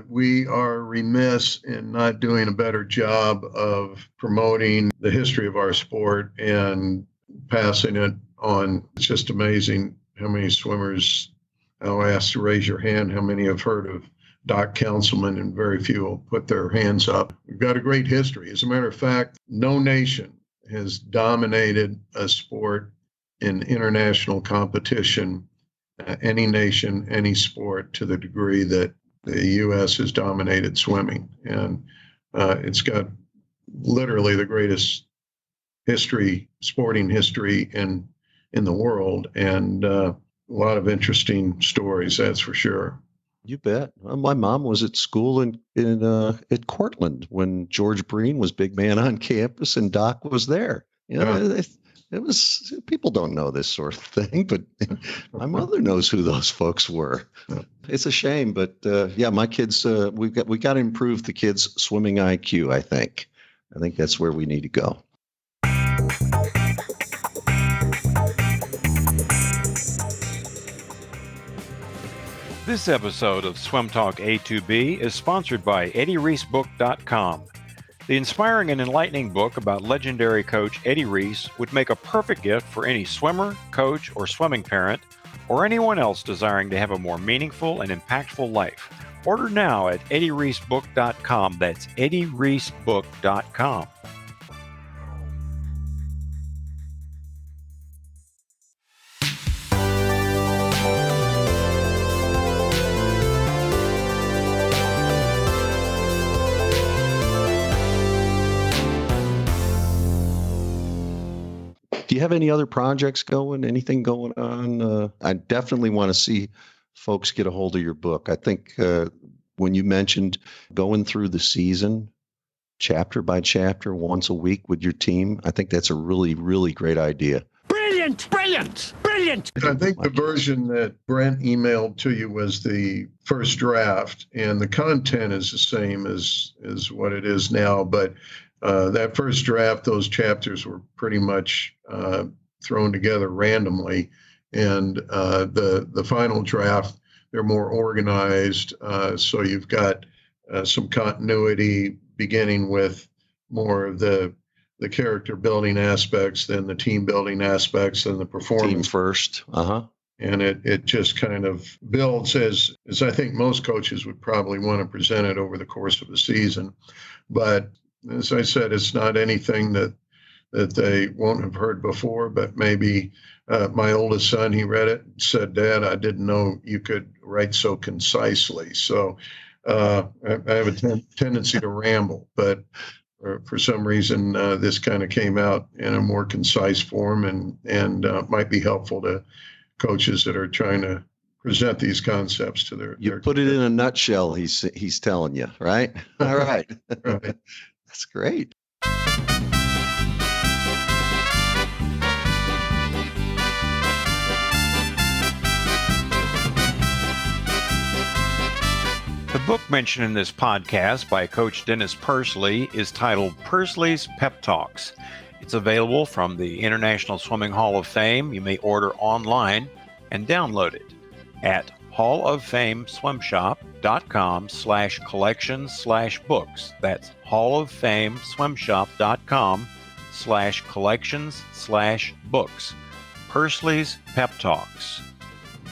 we are remiss in not doing a better job of promoting the history of our sport and passing it on. It's just amazing how many swimmers, I'll ask to raise your hand, how many have heard of Doc Councilman, and very few will put their hands up. We've got a great history. As a matter of fact, no nation has dominated a sport in international competition, any nation, any sport, to the degree that the U.S. has dominated swimming. And it's got literally the greatest sporting history in the world, and a lot of interesting stories, that's for sure. You bet. My mom was at school at Cortland when George Breen was big man on campus and Doc was there. It was, people don't know this sort of thing, but my mother knows who those folks were. It's a shame, but my kids, we got to improve the kids' swimming IQ. I think that's where we need to go. This episode of Swim Talk A2B is sponsored by EddieReesBook.com. The inspiring and enlightening book about legendary coach Eddie Rees would make a perfect gift for any swimmer, coach, or swimming parent, or anyone else desiring to have a more meaningful and impactful life. Order now at EddieReesBook.com. That's EddieReesBook.com. Do you have any other projects going, anything going on? I definitely want to see folks get a hold of your book. I think when you mentioned going through the season, chapter by chapter, once a week with your team, I think that's a really, really great idea. Brilliant, brilliant, brilliant. I think the version that Brent emailed to you was the first draft, and the content is the same as what it is now, but that first draft, those chapters were pretty much thrown together randomly, and the final draft, they're more organized. So you've got some continuity, beginning with more of the character building aspects, then the team building aspects, and the performance team first. And it just kind of builds as I think most coaches would probably want to present it over the course of the season, but as I said, it's not anything that they won't have heard before, but maybe my oldest son, he read it and said, "Dad, I didn't know you could write so concisely." So I have a tendency to ramble, but for some reason, this kind of came out in a more concise form and might be helpful to coaches that are trying to present these concepts to their. You put it in a nutshell. He's telling you, right? All right. Right. That's great. The book mentioned in this podcast by Coach Dennis Pursley is titled Pursley's Pep Talks. It's available from the International Swimming Hall of Fame. You may order online and download it at halloffameswimshop.com/collections/books. That's halloffameswimshop.com patreon.com/collections/books. Pursley's Pep Talks.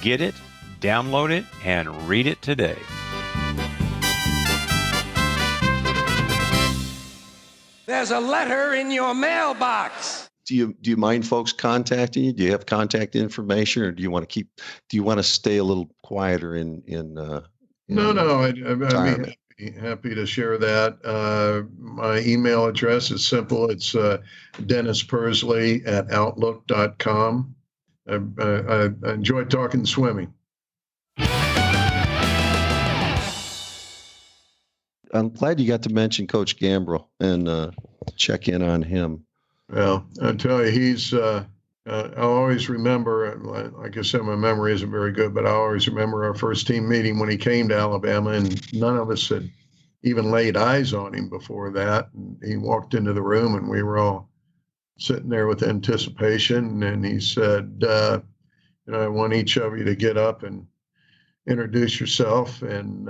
Get it, download it, and read it today. There's a letter in your mailbox. Do you mind folks contacting you? Do you have contact information, or do you want to stay a little quieter in No, I'd retirement? be happy to share that. My email address is simple. It's DennisPursley@outlook.com. I enjoy talking swimming. I'm glad you got to mention Coach Gambrell and check in on him. Well, I tell you, he's. I'll always remember. Like I said, my memory isn't very good, but I always remember our first team meeting when he came to Alabama, and none of us had even laid eyes on him before that. And he walked into the room, and we were all sitting there with anticipation. And he said, "I want each of you to get up and introduce yourself." And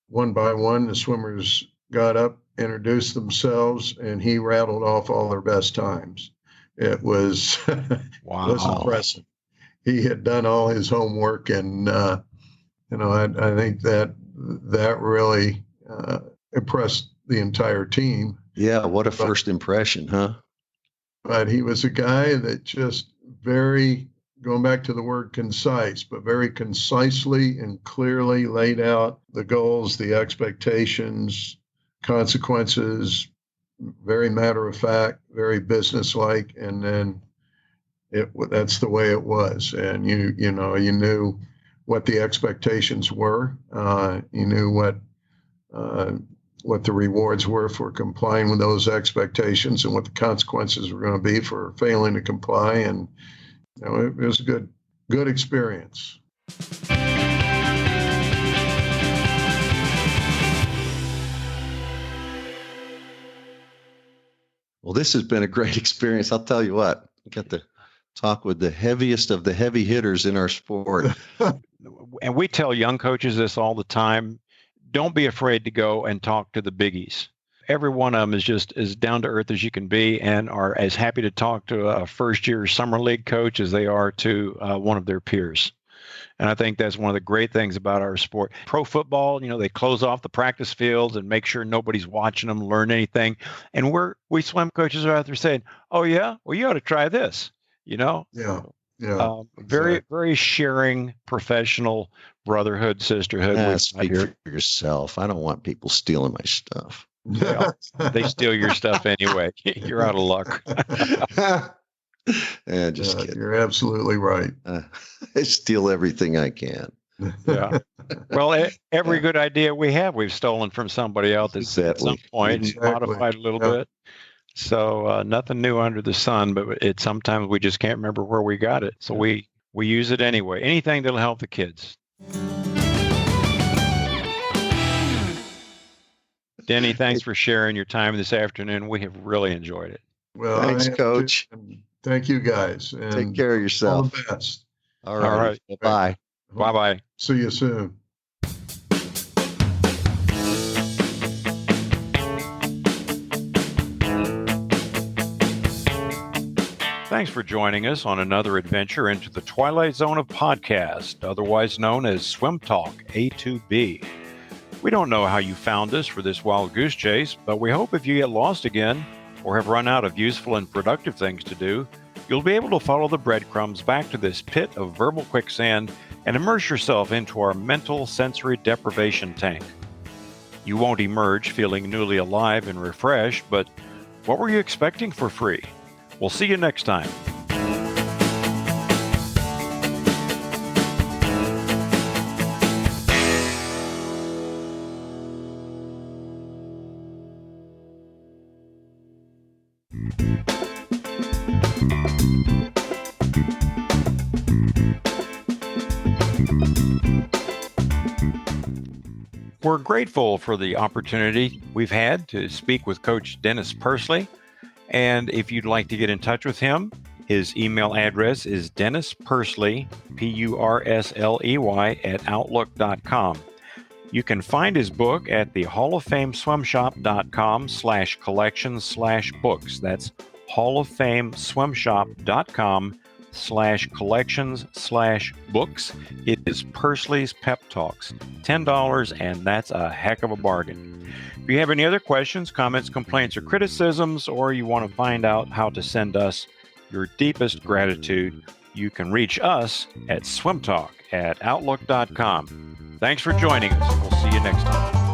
one by one, the swimmers got up, introduced themselves, and he rattled off all their best times. It was, Wow. was impressive. He had done all his homework, and I think that really impressed the entire team. Yeah, what a first impression, huh? But he was a guy that just going back to the word concise, but very concisely and clearly laid out the goals, the expectations, consequences, very matter of fact, very businesslike, and then that's the way it was. And you knew what the expectations were. You knew what the rewards were for complying with those expectations, and what the consequences were going to be for failing to comply. And it was a good experience. Well, this has been a great experience. I'll tell you what, I got to talk with the heaviest of the heavy hitters in our sport. And we tell young coaches this all the time. Don't be afraid to go and talk to the biggies. Every one of them is just as down to earth as you can be, and are as happy to talk to a first-year summer league coach as they are to one of their peers. And I think that's one of the great things about our sport. Pro football, they close off the practice fields and make sure nobody's watching them learn anything. And we swim coaches are out there saying, "Oh yeah, well you ought to try this." Yeah. Very, very sharing, professional brotherhood, sisterhood. Speak for yourself. I don't want people stealing my stuff. Well, they steal your stuff anyway. You're out of luck. Just kidding. You're absolutely right. I steal everything I can. Yeah. Well, every good idea we have, we've stolen from somebody else at some point and modified a little bit. So nothing new under the sun, but sometimes we just can't remember where we got it. So we use it anyway. Anything that'll help the kids. Denny, thanks for sharing your time this afternoon. We have really enjoyed it. Well, thanks, Coach. Thank you, guys. And take care of yourself. All the best. All right. Bye. Bye-bye. See you soon. Thanks for joining us on another adventure into the Twilight Zone of podcast, otherwise known as Swim Talk A2B. We don't know how you found us for this wild goose chase, but we hope if you get lost again or have run out of useful and productive things to do, you'll be able to follow the breadcrumbs back to this pit of verbal quicksand and immerse yourself into our mental sensory deprivation tank. You won't emerge feeling newly alive and refreshed, but what were you expecting for free? We'll see you next time. We're grateful for the opportunity we've had to speak with Coach Dennis Pursley. And if you'd like to get in touch with him, his email address is DennisPursley, Pursley, @outlook.com. You can find his book at the halloffameswimshop.com/collections/books. That's halloffameswimshop.com/collections/books. It is Pursley's Pep Talks, $10, and that's a heck of a bargain. If you have any other questions, comments, complaints, or criticisms, or you want to find out how to send us your deepest gratitude, you can reach us at swimtalk@outlook.com. Thanks for joining us. We'll see you next time.